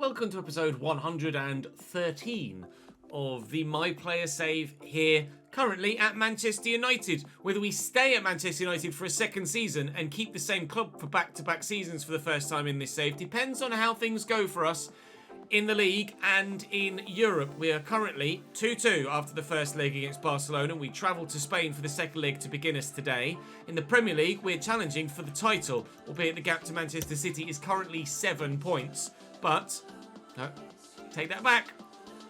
Welcome to episode 113 of the My Player Save here, currently at Manchester United. Whether we stay at Manchester United for a second season and keep the same club for back-to-back seasons for the first time in this save depends on how things go for us in the league and in Europe. We are currently 2-2 after the first leg against Barcelona. We travel to Spain for the second leg to begin us today. In the Premier League, we're challenging for the title, albeit the gap to Manchester City is currently 7 points. But, no, take that back.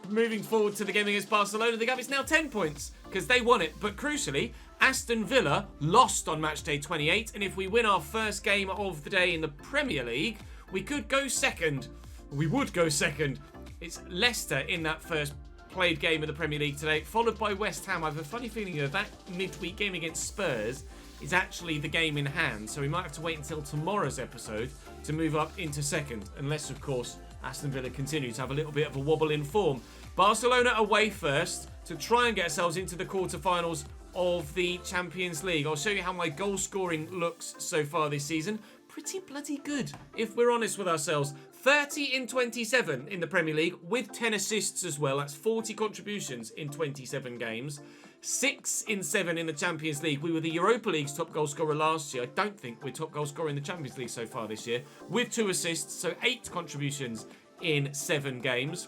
Moving forward to the game against Barcelona, the gap is now 10 points because they won it. But crucially, Aston Villa lost on match day 28. And if we win our first game of the day in the Premier League, we could go second. We would go second. It's Leicester in that first played game of the Premier League today, followed by West Ham. I have a funny feeling that midweek game against Spurs is actually the game in hand, so we might have to wait until tomorrow's episode to move up into second, unless, of course, Aston Villa continue to have a little bit of a wobble in form. Barcelona away first to try and get ourselves into the quarterfinals of the Champions League. I'll show you how my goal scoring looks so far this season. Pretty bloody good, if we're honest with ourselves. 30 in 27 in the Premier League, with 10 assists as well. That's 40 contributions in 27 games. 6 in 7 in the Champions League. We were the Europa League's top goal scorer last year. I don't think we're top goal scorer in the Champions League so far this year, with 2 assists, so 8 contributions in 7 games.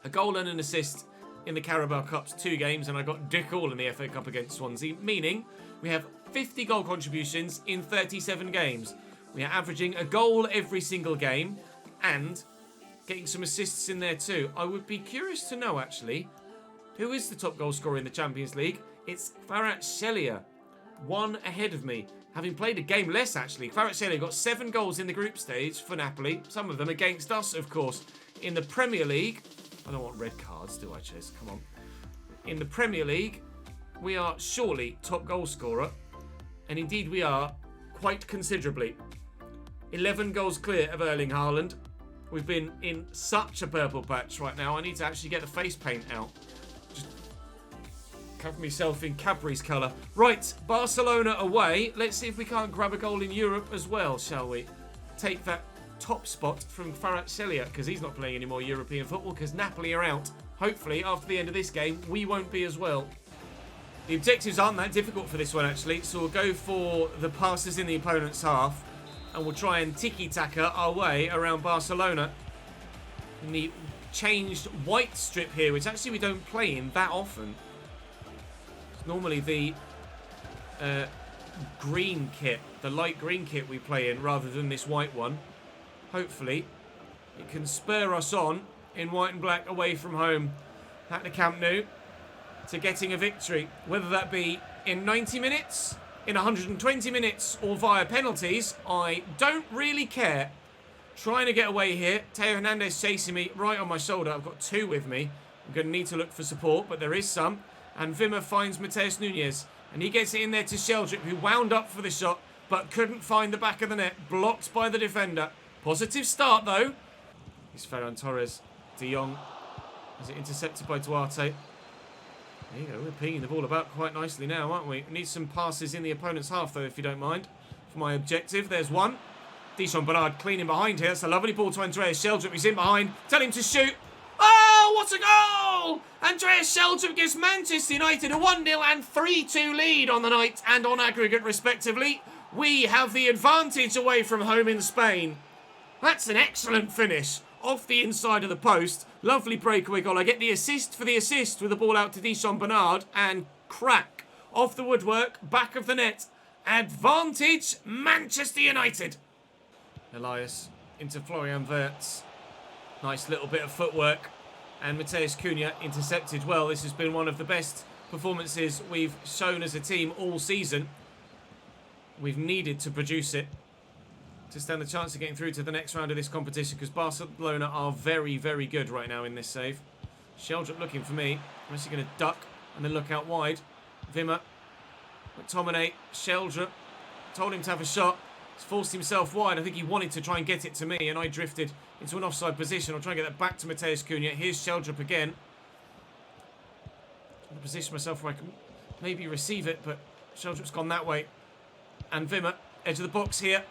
A goal and an assist in the Carabao Cup's 2 games, and I got dick all in the FA Cup against Swansea, meaning we have 50 goal contributions in 37 games. We are averaging a goal every single game and getting some assists in there too. I would be curious to know, actually, who is the top goal scorer in the Champions League? It's Kvaratskhelia, 1 ahead of me, having played a game less, actually. Kvaratskhelia got 7 goals in the group stage for Napoli, some of them against us, of course. In the Premier League, I don't want red cards, do I, Ches? Come on. In the Premier League, we are surely top goal scorer, and indeed we are, quite considerably. 11 goals clear of Erling Haaland. We've been in such a purple patch right now. I need to actually get the face paint out. Just cover myself in Cadbury's colour. Right, Barcelona away. Let's see if we can't grab a goal in Europe as well, shall we? Take that top spot from Kvaratskhelia, because he's not playing any more European football because Napoli are out. Hopefully, after the end of this game, we won't be as well. The objectives aren't that difficult for this one, actually. So we'll go for the passes in the opponent's half, and we'll try and tiki-taka our way around Barcelona in the changed white strip here, which actually we don't play in that often. It's normally the green kit, the light green kit we play in, rather than this white one. Hopefully, it can spur us on in white and black away from home at the Camp Nou to getting a victory, whether that be in 90 minutes, in 120 minutes, or via penalties. I don't really care. Trying to get away here. Teo Hernandez chasing me right on my shoulder. I've got 2 with me. I'm going to need to look for support, but there is some. And Wimmer finds Matheus Nunes, and he gets it in there to Sheldrick, who wound up for the shot, but couldn't find the back of the net. Blocked by the defender. Positive start, though. It's Ferran Torres. De Jong has it intercepted by Duarte. There you go, we're pinging the ball about quite nicely now, aren't we? Need some passes in the opponent's half, though, if you don't mind, for my objective. There's one. Dijon Bernard cleaning behind here. It's a lovely ball to Andreas Sheldrick. He's in behind. Tell him to shoot. Oh, what a goal! Andreas Sheldrick gives Manchester United a 1-0 and 3-2 lead on the night and on aggregate, respectively. We have the advantage away from home in Spain. That's an excellent finish. Off the inside of the post. Lovely breakaway goal. I get the assist for the assist with the ball out to Dijon Bernard. And crack. Off the woodwork. Back of the net. Advantage Manchester United. Elias into Florian Wirtz. Nice little bit of footwork. And Matheus Cunha intercepted well. This has been one of the best performances we've shown as a team all season. We've needed to produce it to stand a chance of getting through to the next round of this competition, because Barcelona are very, very good right now in this save. Sheldrick looking for me. I'm actually going to duck and then look out wide. Wimmer, McTominay, Sheldrick. Told him to have a shot. He's forced himself wide. I think he wanted to try and get it to me, and I drifted into an offside position. I'll try and get that back to Matheus Cunha. Here's Sheldrick again. I'm going to position myself where I can maybe receive it, but Sheldrick's gone that way. And Wimmer, edge of the box here.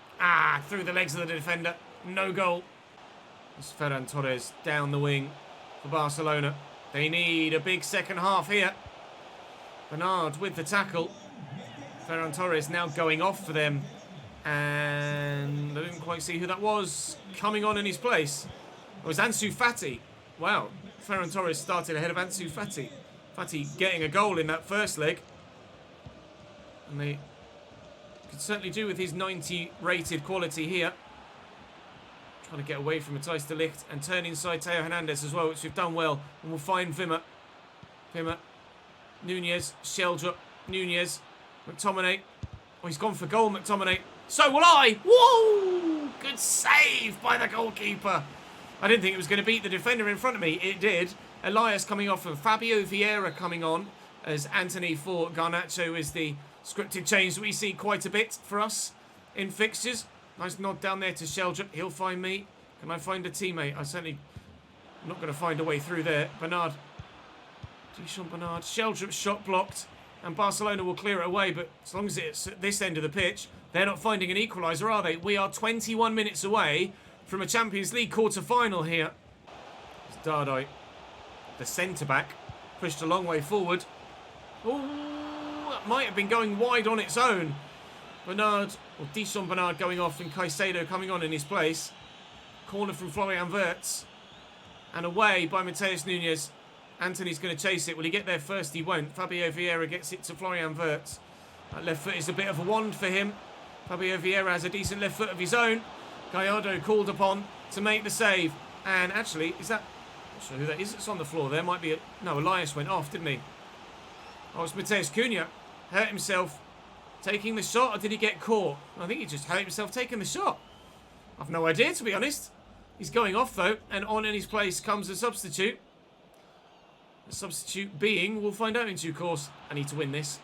Through the legs of the defender. No goal. It's Ferran Torres down the wing for Barcelona. They need a big second half here. Bernard with the tackle. Ferran Torres now going off for them. And I didn't quite see who that was coming on in his place. It was Ansu Fati. Wow. Ferran Torres started ahead of Ansu Fati. Fati getting a goal in that first leg. And they could certainly do with his 90 rated quality here. Trying to get away from Matthijs de Ligt and turn inside Theo Hernandez as well, which we've done well. And we'll find Wimmer. Wimmer. Nunez. Sheldrup. Nunez. McTominay. Oh, he's gone for goal, McTominay. So will I. Whoa! Good save by the goalkeeper. I didn't think it was going to beat the defender in front of me. It did. Elias coming off and Fabio Vieira coming on as Anthony for Garnacho is the scripted change that we see quite a bit for us in fixtures. Nice nod down there to Sheldrup. He'll find me. Can I find a teammate? I certainly am not going to find a way through there. Bernard. Deschamps Bernard. Sheldrup's shot blocked. And Barcelona will clear it away. But as long as it's at this end of the pitch, they're not finding an equaliser, are they? We are 21 minutes away from a Champions League quarter-final here. It's Dardai, the centre-back, pushed a long way forward. Oh, that might have been going wide on its own. Bernard, or Deschamps Bernard going off and Caicedo coming on in his place. Corner from Florian Wirtz. And away by Matheus Nunes. Anthony's going to chase it. Will he get there first? He won't. Fabio Vieira gets it to Florian Wirtz. That left foot is a bit of a wand for him. Fabio Vieira has a decent left foot of his own. Gallardo called upon to make the save. And actually, is that... I'm not sure who that is. It's on the floor. There might be a... No, Elias went off, didn't he? Oh, it's Mateus Cunha. Hurt himself. Taking the shot, or did he get caught? I think he just hurt himself taking the shot. I've no idea, to be honest. He's going off, though. And on in his place comes a substitute. The substitute being, we'll find out in due course. I need to win this.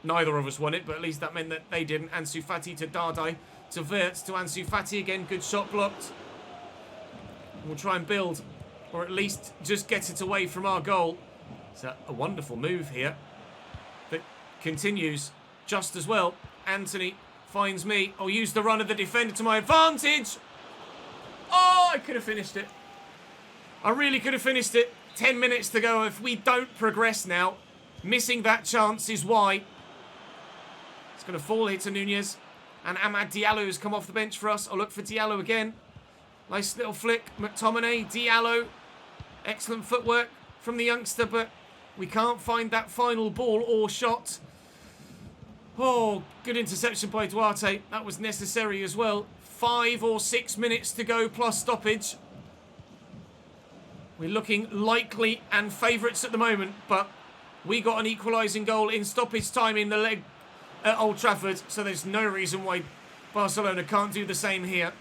Neither of us won it, but at least that meant that they didn't. Ansu Fati to Dardai, to Wirtz, to Ansu Fati again. Good shot blocked. We'll try and build, or at least just get it away from our goal. It's a wonderful move here that continues just as well. Anthony finds me. I'll use the run of the defender to my advantage. Oh, I could have finished it. I really could have finished it. 10 minutes to go. If we don't progress now, missing that chance is why. It's going to fall here to Nunez. And Amad Diallo has come off the bench for us. I'll look for Diallo again. Nice little flick. McTominay, Diallo. Excellent footwork from the youngster, but we can't find that final ball or shot. Oh, good interception by Duarte. That was necessary as well. 5 or 6 minutes to go plus stoppage. We're looking likely and favourites at the moment, but we got an equalising goal in stoppage time in the leg at Old Trafford, so there's no reason why Barcelona can't do the same here.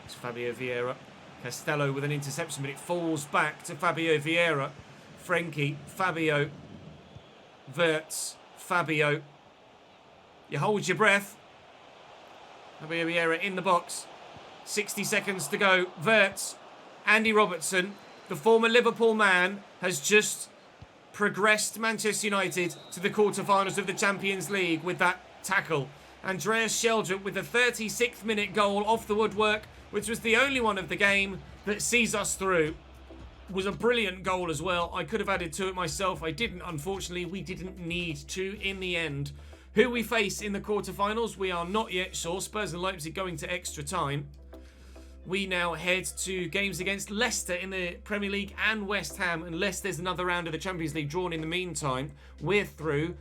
It's Fabio Vieira. Castello with an interception, but it falls back to Fabio Vieira. Frenkie, Fabio, Wirtz, Fabio. You hold your breath. Fabio Vieira in the box. 60 seconds to go. Wirtz, Andy Robertson, the former Liverpool man, has just progressed Manchester United to the quarterfinals of the Champions League with that tackle. Andreas Sheldrup with a 36th minute goal off the woodwork, which was the only one of the game that sees us through. Was a brilliant goal as well. I could have added to it myself. I didn't, unfortunately. We didn't need to in the end. Who we face in the quarterfinals, we are not yet sure. Spurs and Leipzig going to extra time. We now head to games against Leicester in the Premier League and West Ham, unless there's another round of the Champions League drawn in the meantime. We're through.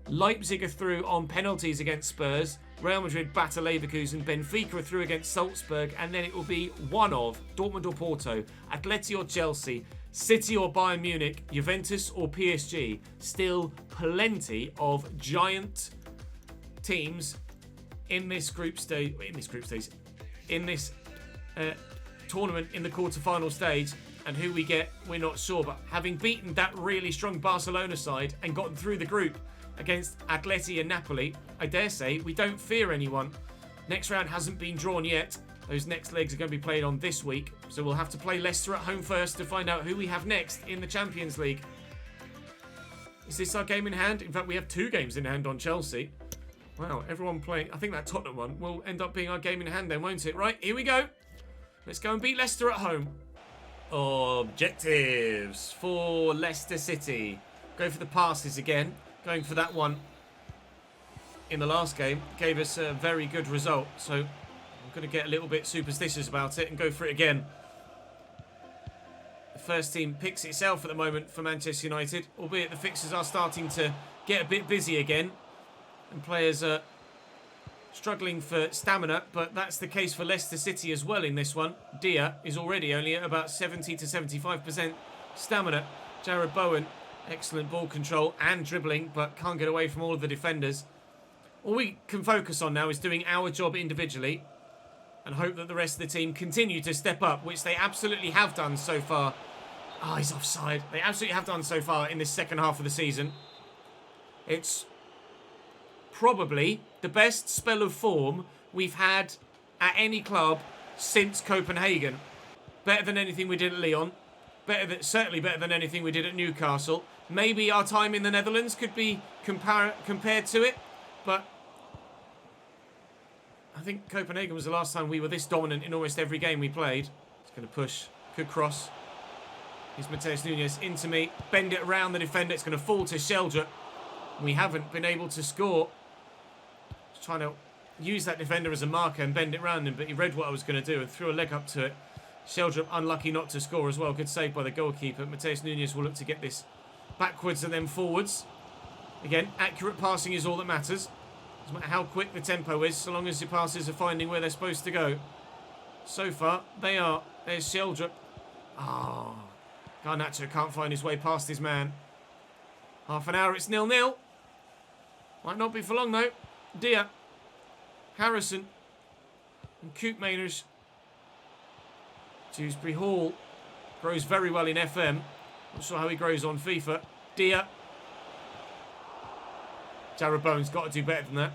Leipzig are through on penalties against Spurs. Real Madrid batter Leverkusen. Benfica are through against Salzburg. And then it will be one of Dortmund or Porto, Atleti or Chelsea, City or Bayern Munich, Juventus or PSG. Still plenty of giant teams in this group stage. In this tournament in the quarter-final stage, and who we get, we're not sure. But having beaten that really strong Barcelona side and gotten through the group against Atleti and Napoli, I dare say we don't fear anyone. Next round hasn't been drawn yet. Those next legs are going to be played on this week, so we'll have to play Leicester at home first to find out who we have next in the Champions League. Is this our game in hand? In fact, we have 2 games in hand on Chelsea. Wow, everyone playing. I think that Tottenham one will end up being our game in hand then, won't it? Right, here we go. Let's go and beat Leicester at home. Objectives for Leicester City. Go for the passes again. Going for that one in the last game gave us a very good result. So I'm going to get a little bit superstitious about it and go for it again. The first team picks itself at the moment for Manchester United, albeit the fixtures are starting to get a bit busy again. And players are struggling for stamina, but that's the case for Leicester City as well in this one. Dia is already only at about 70 to 75% stamina. Jared Bowen, excellent ball control and dribbling, but can't get away from all of the defenders. All we can focus on now is doing our job individually and hope that the rest of the team continue to step up, which they absolutely have done so far. Oh, he's offside. They absolutely have done so far in this second half of the season. It's probably the best spell of form we've had at any club since Copenhagen. Better than anything we did at Lyon. Certainly better than anything we did at Newcastle. Maybe our time in the Netherlands could be compared to it, but I think Copenhagen was the last time we were this dominant in almost every game we played. It's going to push. Good cross. Here's Matheus Nunes into me. Bend it around the defender. It's going to fall to Sheldrup. We haven't been able to score. Just trying to use that defender as a marker and bend it around him, but he read what I was going to do and threw a leg up to it. Sheldrup unlucky not to score as well. Good save by the goalkeeper. Matheus Nunes will look to get this backwards and then forwards. Again, accurate passing is all that matters. Doesn't matter how quick the tempo is, so long as the passes are finding where they're supposed to go. So far, they are. There's Sheldrup. Oh, Garnacho can't find his way past his man. Half an hour, it's 0-0. Might not be for long, though. Dia, Harrison, and Koopmeiners. Dewsbury Hall grows very well in FM. Not sure how he grows on FIFA. Dia. Jared Bowen's got to do better than that.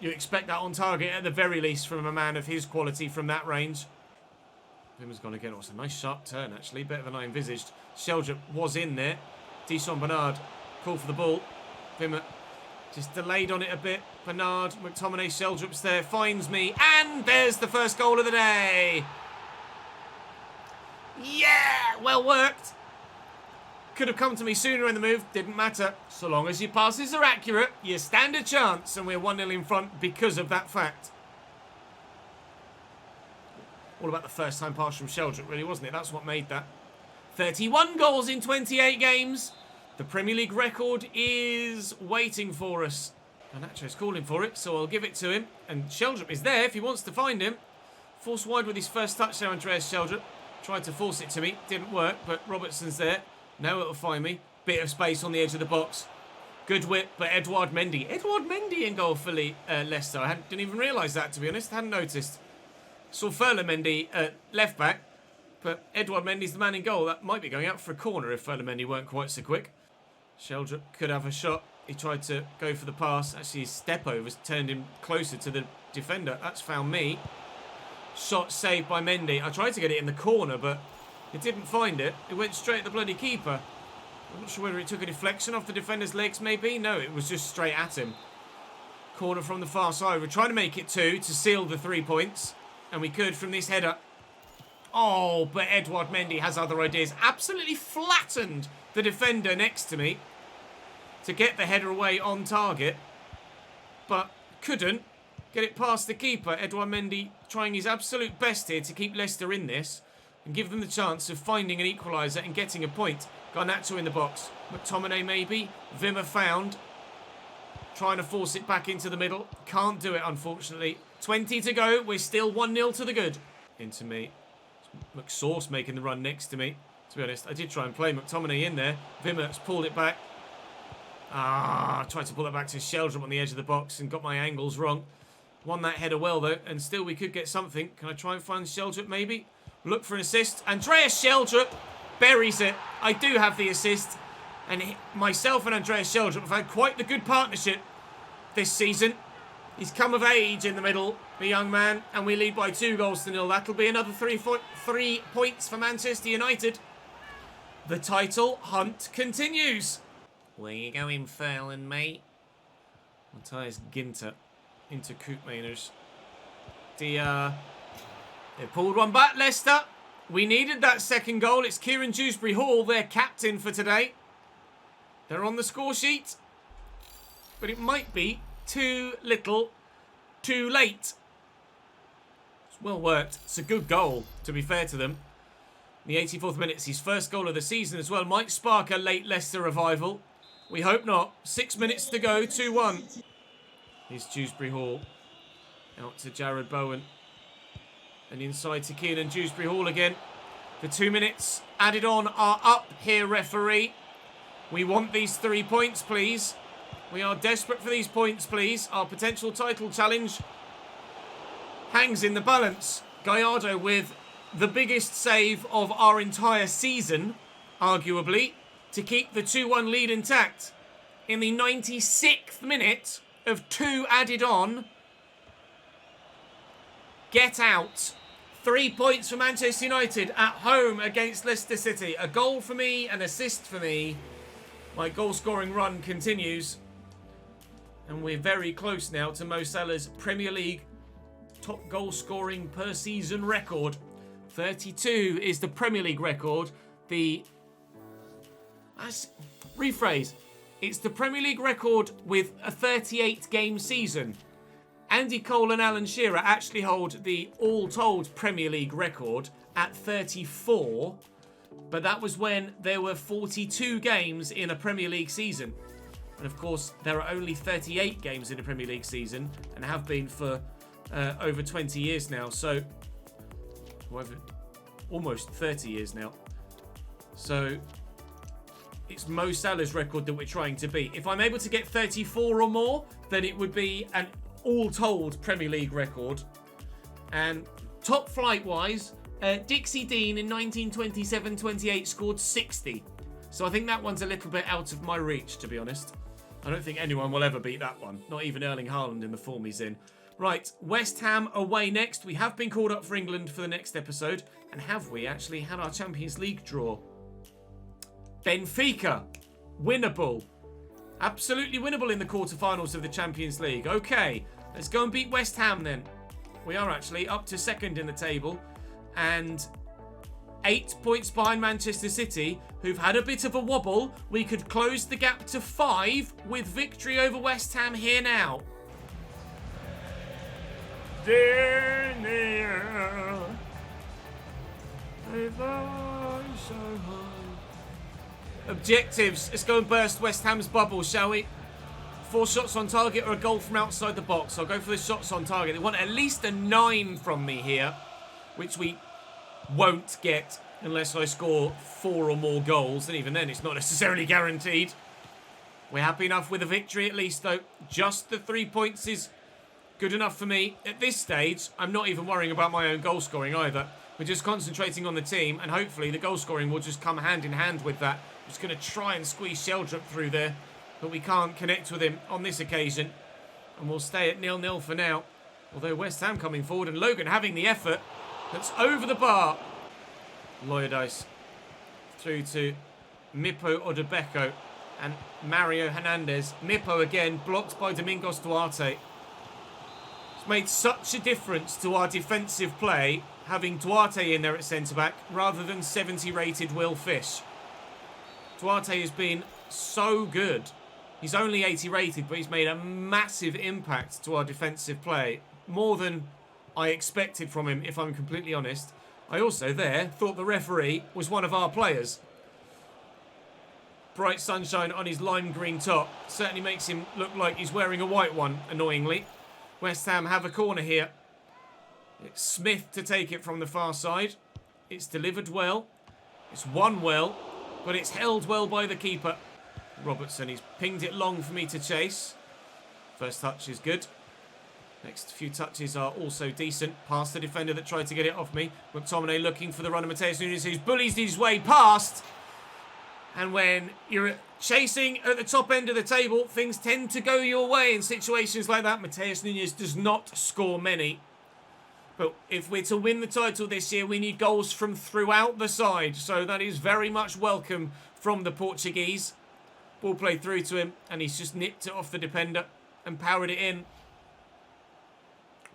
You expect that on target at the very least from a man of his quality from that range. Vimmer's gone again. Oh, it's a nice sharp turn, actually. Better than I envisaged. Sheldrup was in there. Deson Bernard call for the ball. Vimmer just delayed on it a bit. Bernard, McTominay, Sheldrup's there. Finds me. And there's the first goal of the day. Yeah! Well worked. Could have come to me sooner in the move. Didn't matter. So long as your passes are accurate, you stand a chance. And we're 1-0 in front because of that fact. All about the first time pass from Sheldrup, really, wasn't it? That's what made that. 31 goals in 28 games. The Premier League record is waiting for us. Garnacho's calling for it, so I'll give it to him. And Sheldrup is there if he wants to find him. Forced wide with his first touch there, Andreas Sheldrup. Tried to force it to me. Didn't work, but Robertson's there. Now it'll find me. Bit of space on the edge of the box. Good whip, but Edouard Mendy. Edouard Mendy in goal for Leicester. I didn't even realise that, to be honest. Hadn't noticed. Saw Ferland Mendy at left back, but Edouard Mendy's the man in goal. That might be going out for a corner if Ferland Mendy weren't quite so quick. Sheldrup could have a shot. He tried to go for the pass. Actually, his step overs turned him closer to the defender. That's found me. Shot saved by Mendy. I tried to get it in the corner, but it didn't find it. It went straight at the bloody keeper. I'm not sure whether it took a deflection off the defender's legs, maybe. No, it was just straight at him. Corner from the far side. We're trying to make it 2 to seal the 3 points. And we could from this header. Oh, but Edouard Mendy has other ideas. Absolutely flattened the defender next to me to get the header away on target. But couldn't get it past the keeper. Edouard Mendy trying his absolute best here to keep Leicester in this and give them the chance of finding an equaliser and getting a point. Garnacho in the box. McTominay maybe. Vimmer found. Trying to force it back into the middle. Can't do it, unfortunately. 20 to go. We're still 1-0 to the good. Into me. McSauce making the run next to me. To be honest, I did try and play McTominay in there. Vimmer's pulled it back. Tried to pull it back to Sheldrup on the edge of the box and got my angles wrong. Won that header well, though, and still we could get something. Can I try and find Sheldrup, maybe? Look for an assist. Andreas Sheldrup buries it. I do have the assist. And myself and Andreas Sheldrup have had quite the good partnership this season. He's come of age in the middle, the young man, and we lead by 2-0. That'll be another 3 points for Manchester United. The title hunt continues. Where you going, Ferland, mate? Matthias Ginter into Koopmeiners. Dia They pulled one back, Leicester. We needed that second goal. It's Kieran Dewsbury-Hall, their captain for today. They're on the score sheet. But it might be too little, too late. It's well worked. It's a good goal, to be fair to them. In the 84th minute, it's his first goal of the season as well. Might spark a late Leicester revival. We hope not. 6 minutes to go, 2-1. Here's Dewsbury-Hall. Out to Jared Bowen. And inside to Kieran Dewsbury-Hall again. The 2 minutes added on are up here, referee. We want these 3 points, please. We are desperate for these points, please. Our potential title challenge hangs in the balance. Gallardo with the biggest save of our entire season, arguably, to keep the 2-1 lead intact. In the 96th minute of 2 added on. Get out. 3 points for Manchester United at home against Leicester City. A goal for me, an assist for me. My goal-scoring run continues. And we're very close now to Mo Salah's Premier League top goal-scoring per season record. 32 is the Premier League record. Rephrase. It's the Premier League record with a 38-game season. Andy Cole and Alan Shearer actually hold the all-told Premier League record at 34, but that was when there were 42 games in a Premier League season. And of course, there are only 38 games in a Premier League season, and have been for over 20 years now. So, almost 30 years now. So, it's Mo Salah's record that we're trying to beat. If I'm able to get 34 or more, then it would be an all-told Premier League record. And top flight-wise, Dixie Dean in 1927-28 scored 60. So I think that one's a little bit out of my reach, to be honest. I don't think anyone will ever beat that one. Not even Erling Haaland in the form he's in. Right, West Ham away next. We have been called up for England for the next episode. And have we actually had our Champions League draw? Benfica. Winnable. Absolutely winnable in the quarterfinals of the Champions League. Okay, let's go and beat West Ham then. We are actually up to second in the table. And 8 points behind Manchester City, who've had a bit of a wobble. We could close the gap to 5 with victory over West Ham here now. Dear near, so high. Objectives. Let's go and burst West Ham's bubble, shall we? 4 shots on target or a goal from outside the box. I'll go for the shots on target. They want at least a 9 from me here, which we won't get unless I score 4 or more goals. And even then, it's not necessarily guaranteed. We're happy enough with a victory at least, though. Just the 3 points is good enough for me. At this stage, I'm not even worrying about my own goal scoring either. We're just concentrating on the team, and hopefully the goal scoring will just come hand in hand with that. Just going to try and squeeze Sheldrup through there, but we can't connect with him on this occasion. And we'll stay at 0-0 for now. Although West Ham coming forward and Logan having the effort. That's over the bar. Loyodice through to Mipo Odebeko and Mario Hernandez. Mipo again, blocked by Domingos Duarte. It's made such a difference to our defensive play, having Duarte in there at centre-back, rather than 70-rated Will Fish. Duarte has been so good. He's only 80-rated, but he's made a massive impact to our defensive play. More than I expected from him, if I'm completely honest. I also there thought the referee was one of our players. Bright sunshine on his lime green top certainly makes him look like he's wearing a white one, annoyingly. West Ham have a corner here. It's Smith to take it from the far side. It's delivered well. It's won well, but it's held well by the keeper. Robertson, he's pinged it long for me to chase. First touch is good. Next few touches are also decent. Past the defender that tried to get it off me. McTominay looking for the run of Mateus Nunes, who's bullied his way past. And when you're chasing at the top end of the table, things tend to go your way in situations like that. Mateus Nunes does not score many. But if we're to win the title this year, we need goals from throughout the side. So that is very much welcome from the Portuguese. Ball played through to him, and he's just nipped it off the defender and powered it in.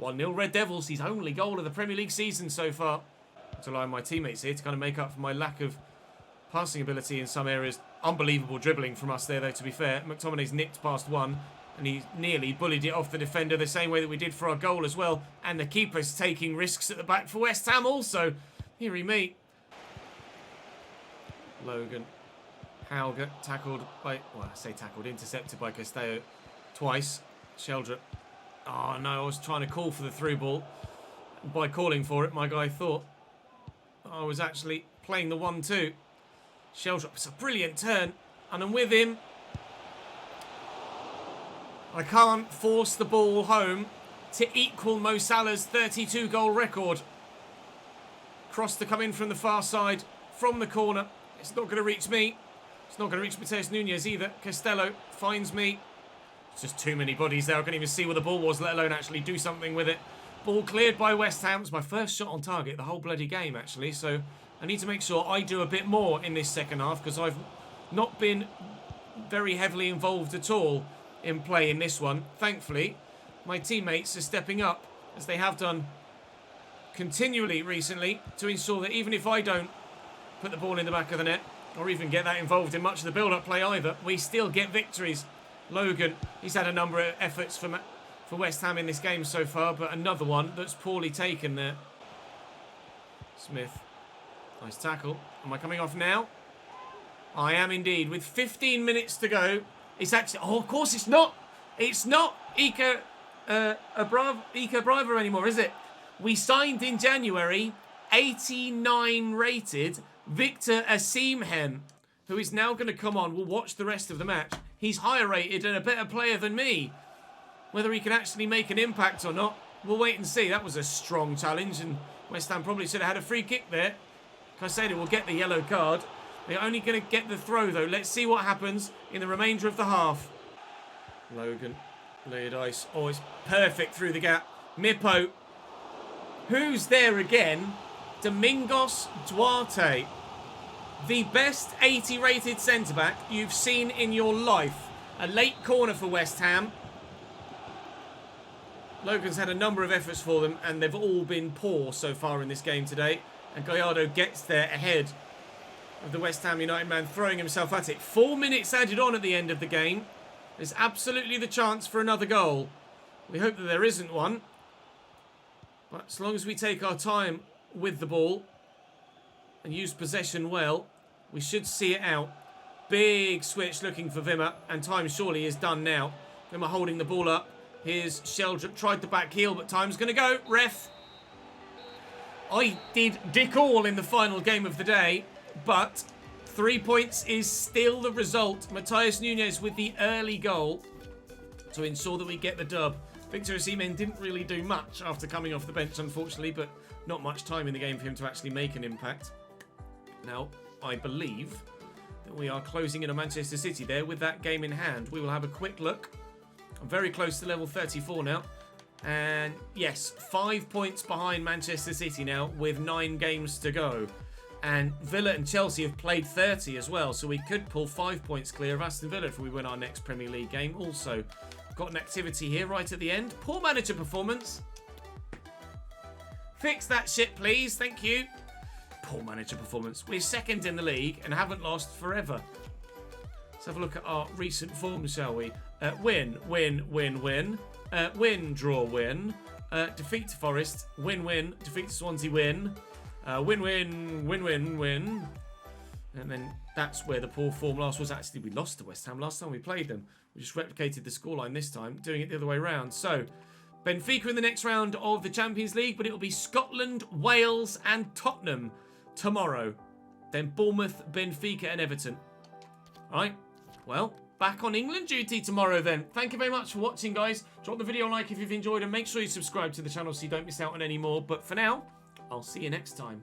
1-0 Red Devils, his only goal of the Premier League season so far. To rely on my teammates here to kind of make up for my lack of passing ability in some areas. Unbelievable dribbling from us there, though, to be fair. McTominay's nicked past one, and he nearly bullied it off the defender the same way that we did for our goal as well. And the keeper's taking risks at the back for West Ham also. Heary me. Logan. Hauger tackled by... Well, I say tackled. Intercepted by Castello twice. Sheldrup. Oh, no, I was trying to call for the through ball. By calling for it, my guy thought I was actually playing the 1-2. Sheldrup, it's a brilliant turn, and I'm with him. I can't force the ball home to equal Mo Salah's 32-goal record. Cross to come in from the far side, from the corner. It's not going to reach me. It's not going to reach Mateus Nunes either. Castello finds me. It's just too many bodies there. I couldn't even see where the ball was, let alone actually do something with it. Ball cleared by West Ham. It's my first shot on target the whole bloody game, actually. So I need to make sure I do a bit more in this second half because I've not been very heavily involved at all in play in this one. Thankfully, my teammates are stepping up, as they have done continually recently, to ensure that even if I don't put the ball in the back of the net or even get that involved in much of the build-up play either, we still get victories. Logan, he's had a number of efforts for West Ham in this game so far, but another one that's poorly taken there. Smith. Nice tackle. Am I coming off now? I am indeed. With 15 minutes to go, it's actually... Oh, of course it's not. It's not Ika Bravo anymore, is it? We signed in January 89 rated Victor Osimhen, who is now going to come on. We'll watch the rest of the match. He's higher rated and a better player than me. Whether he can actually make an impact or not, we'll wait and see. That was a strong challenge, and West Ham probably should have had a free kick there. Caicedo will get the yellow card. They're only going to get the throw, though. Let's see what happens in the remainder of the half. Logan. Leodice. Oh, it's perfect through the gap. Mipo. Who's there again? Domingos Duarte. The best 80 rated centre-back you've seen in your life. A late corner for West Ham. Logan's had a number of efforts for them, and they've all been poor so far in this game today. And Gallardo gets there ahead of the West Ham United man, throwing himself at it. 4 minutes added on at the end of the game. There's absolutely the chance for another goal. We hope that there isn't one. But as long as we take our time with the ball and use possession well, we should see it out. Big switch looking for Wimmer, and time surely is done now. Wimmer holding the ball up. Here's Sheldrup, tried the back heel, but time's going to go. Ref. I did dick all in the final game of the day, but 3 points is still the result. Mateus Nunes with the early goal to ensure that we get the dub. Victor Osimhen didn't really do much after coming off the bench, unfortunately, but not much time in the game for him to actually make an impact. Now, I believe that we are closing in on Manchester City there with that game in hand. We will have a quick look. I'm very close to level 34 now. And yes, 5 points behind Manchester City now with 9 games to go. And Villa and Chelsea have played 30 as well, so we could pull 5 points clear of Aston Villa if we win our next Premier League game. Also, got an activity here right at the end. Poor manager performance. Fix that shit, please. Thank you. Poor manager performance. We're second in the league and haven't lost forever. Let's have a look at our recent form, shall we? Win, win, win, win. Win, draw, win. Defeat to Forest. Win, win. Defeat to Swansea, win. Win, win, win, win, win. And then that's where the poor form last was. Actually, we lost to West Ham last time we played them. We just replicated the scoreline this time, doing it the other way around. So, Benfica in the next round of the Champions League, but it'll be Scotland, Wales, and Tottenham tomorrow. Then Bournemouth, Benfica, and Everton. All right. Well, back on England duty tomorrow then. Thank you very much for watching, guys. Drop the video a like if you've enjoyed, and make sure you subscribe to the channel so you don't miss out on any more. But for now, I'll see you next time.